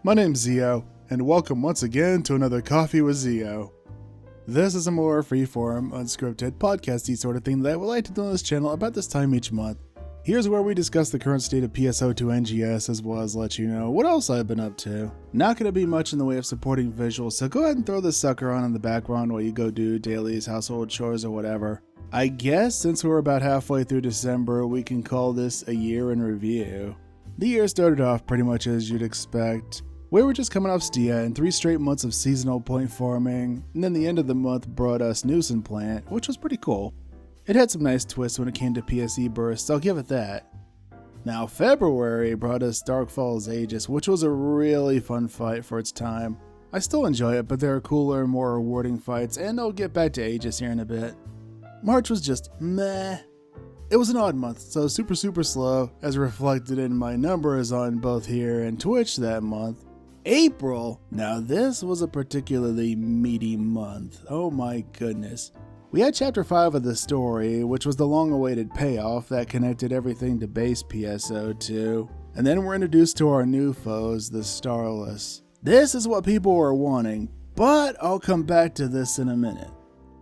My name's Zeo, and welcome once again to another Coffee with Zeo. This is a more freeform, unscripted, podcasty sort of thing that I would like to do on this channel about this time each month. Here's where we discuss the current state of PSO2 NGS as well as let you know what else I've been up to. Not going to be much in the way of supporting visuals, so go ahead and throw this sucker on in the background while you go do dailies, household chores, or whatever. I guess since we're about halfway through December, we can call this a year in review. The year started off pretty much as you'd expect. We were just coming off SEGA and 3 straight months of seasonal point farming, and then the end of the month brought us Nuisance Plant, which was pretty cool. It had some nice twists when it came to PSE bursts, I'll give it that. Now February brought us Dark Falls Aegis, which was a really fun fight for its time. I still enjoy it, but there are cooler, more rewarding fights, and I'll get back to Aegis here in a bit. March was just meh. It was an odd month, so super slow, as reflected in my numbers on both here and Twitch that month. April! Now this was a particularly meaty month, oh my goodness. We had chapter 5 of the story, which was the long-awaited payoff that connected everything to base PSO2, and then we're introduced to our new foes, the Starless. This is what people were wanting, but I'll come back to this in a minute.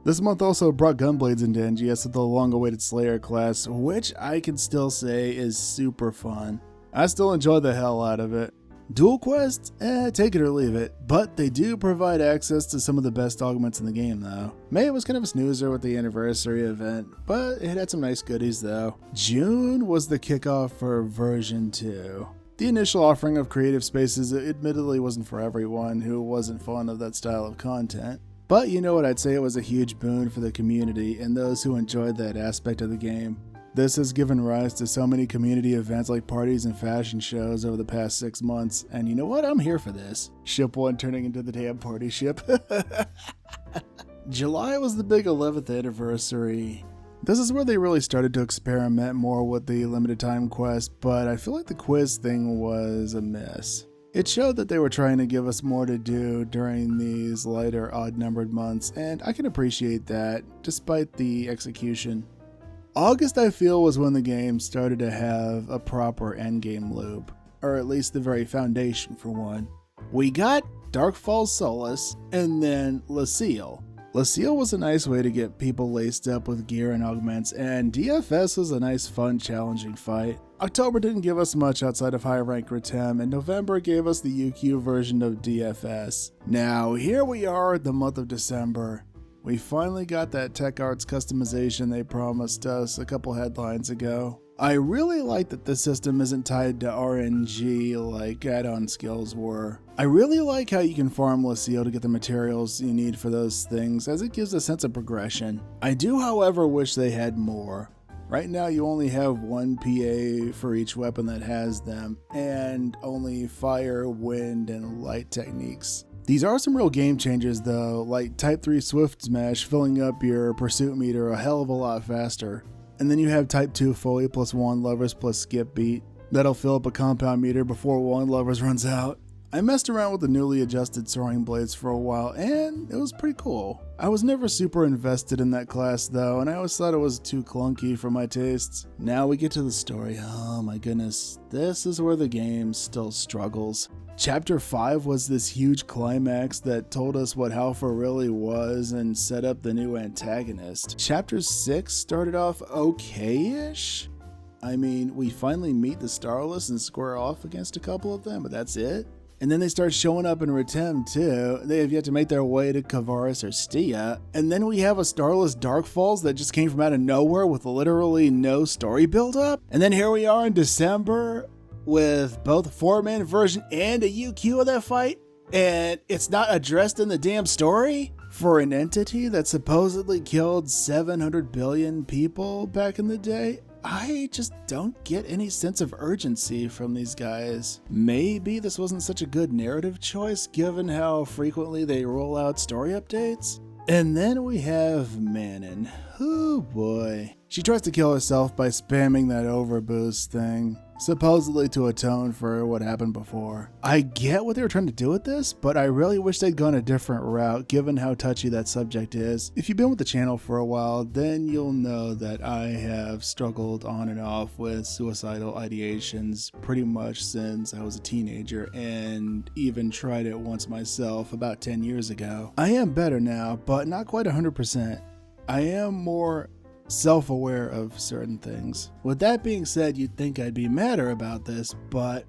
This month also brought Gunblades into NGS with the long-awaited Slayer class, which I can still say is super fun. I still enjoy the hell out of it. Dual quests? Take it or leave it, but they do provide access to some of the best augments in the game though. May was kind of a snoozer with the anniversary event, but it had some nice goodies though. June was the kickoff for version 2. The initial offering of creative spaces admittedly wasn't for everyone who wasn't fond of that style of content. But you know what, I'd say it was a huge boon for the community and those who enjoyed that aspect of the game. This has given rise to so many community events like parties and fashion shows over the past 6 months, and you know what, I'm here for this. Ship 1 turning into the damn party ship. July was the big 11th anniversary. This is where they really started to experiment more with the limited time quest, but I feel like the quiz thing was a miss. It showed that they were trying to give us more to do during these lighter, odd-numbered months, and I can appreciate that, despite the execution. August, I feel, was when the game started to have a proper endgame loop, or at least the very foundation for one. We got Dark Falls Solace, and then Lucille. Lucille was a nice way to get people laced up with gear and augments, and DFS was a nice, fun, challenging fight. October didn't give us much outside of high rank Retem, and November gave us the UQ version of DFS. Now, here we are at the month of December. We finally got that Tech Arts customization they promised us a couple headlines ago. I really like that this system isn't tied to RNG like add-on skills were. I really like how you can farm Lucille to get the materials you need for those things, as it gives a sense of progression. I do, however, wish they had more. Right now you only have 1 PA for each weapon that has them, and only fire, wind, and light techniques. These are some real game changers though, like Type 3 Swift Smash filling up your pursuit meter a hell of a lot faster. And then you have Type 2 Foley plus Wand Lovers plus Skip Beat. That'll fill up a compound meter before Wand Lovers runs out. I messed around with the newly adjusted Soaring Blades for a while and it was pretty cool. I was never super invested in that class though, and I always thought it was too clunky for my tastes. Now we get to the story. Oh my goodness, this is where the game still struggles. Chapter 5 was this huge climax that told us what Halfa really was and set up the new antagonist. Chapter 6 started off okay-ish. I mean, we finally meet the Starless and square off against a couple of them, but that's it. And then they start showing up in Retem too. They have yet to make their way to Kavaris or Stia. And then we have a Starless Dark Falls that just came from out of nowhere with literally no story build up. And then here we are in December with both a 4-man version and a UQ of that fight, and it's not addressed in the damn story? For an entity that supposedly killed 700 billion people back in the day? I just don't get any sense of urgency from these guys. Maybe this wasn't such a good narrative choice given how frequently they roll out story updates? And then we have Manon. Oh boy. She tries to kill herself by spamming that overboost thing. supposedly to atone for what happened before. I get what they were trying to do with this, but I really wish they'd gone a different route given how touchy that subject is. If you've been with the channel for a while, then you'll know that I have struggled on and off with suicidal ideations pretty much since I was a teenager, and even tried it once myself about 10 years ago. I am better now, but not quite 100%. I am more self-aware of certain things. With that being said, you'd think I'd be madder about this, but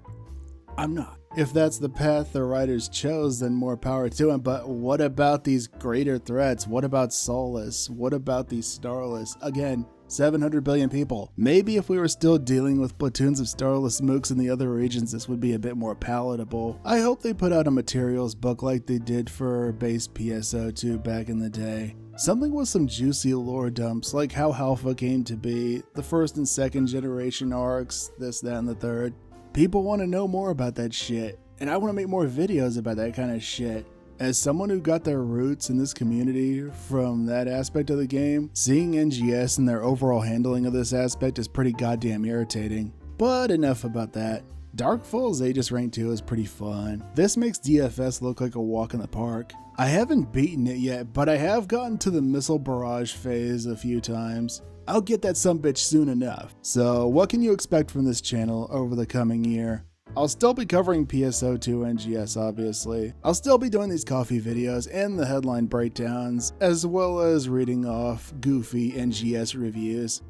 I'm not. If that's the path the writers chose, then more power to them. But what about these greater threats? What about Soulless? What about these Starless? Again, 700 billion people. Maybe if we were still dealing with platoons of Starless mooks in the other regions, this would be a bit more palatable. I hope they put out a materials book like they did for base PSO2 back in the day. Something with some juicy lore dumps, like how Alpha came to be, the first and second generation arcs, this, that, and the third. People want to know more about that shit, and I want to make more videos about that kind of shit. As someone who got their roots in this community from that aspect of the game, seeing NGS and their overall handling of this aspect is pretty goddamn irritating. But enough about that. Darkfall's Aegis Rank 2 is pretty fun. This makes DFS look like a walk in the park. I haven't beaten it yet, but I have gotten to the missile barrage phase a few times. I'll get that sumbitch soon enough. So what can you expect from this channel over the coming year? I'll still be covering PSO2 NGS, obviously. I'll still be doing these coffee videos and the headline breakdowns, as well as reading off goofy NGS reviews.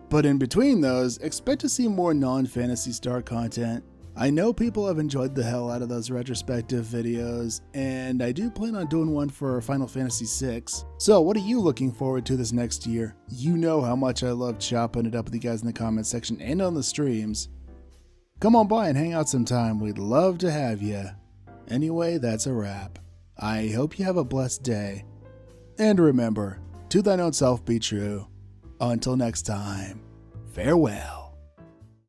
But in between those, expect to see more non-Phantasy Star content. I know people have enjoyed the hell out of those retrospective videos, and I do plan on doing one for Final Fantasy VI. So what are you looking forward to this next year? You know how much I love chopping it up with you guys in the comment section and on the streams. Come on by and hang out sometime, we'd love to have you. Anyway, that's a wrap. I hope you have a blessed day. And remember, to thine own self be true. Until next time, farewell.